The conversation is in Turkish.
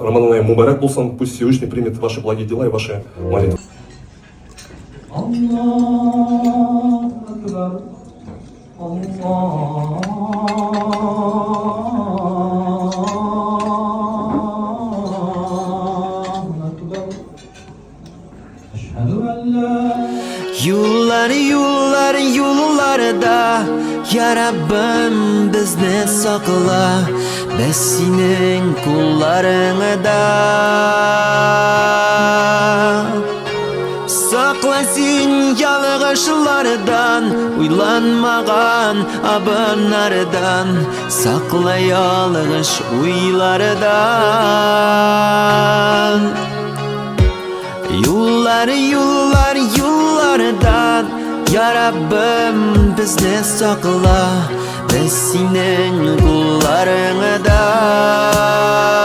Рамадан Мубарак болсын, пусть Всевышний примет ваши благие дела и ваши молитвы. Allahu Ekber. Allahu Ekber. Eşhedü en la Yollarda Ya Rabbim bizni saqla, biz sening kullarыңda. Saqla sen yalg'ishlardan, uylanmagan abınlardan, saqla yalg'ish uylardan. Yollardan Ya Rabbim bizni saqla, biz sening kullarыңda. Saqla sen yalg'ishlardan, uylanmagan abınlardan, saqla yalg'ish uylardan. Yollar, yollar, yollardan Ya Rabbim bizni saqla, biz sening kullarыңda. Saqla sen yalg'ishlardan, uylanmagan abınlardan, saqla yalg'ish uylardan. Yollar, yollar, yollardan Ya Rabbim bizni saqla, biz sening kullarыңda.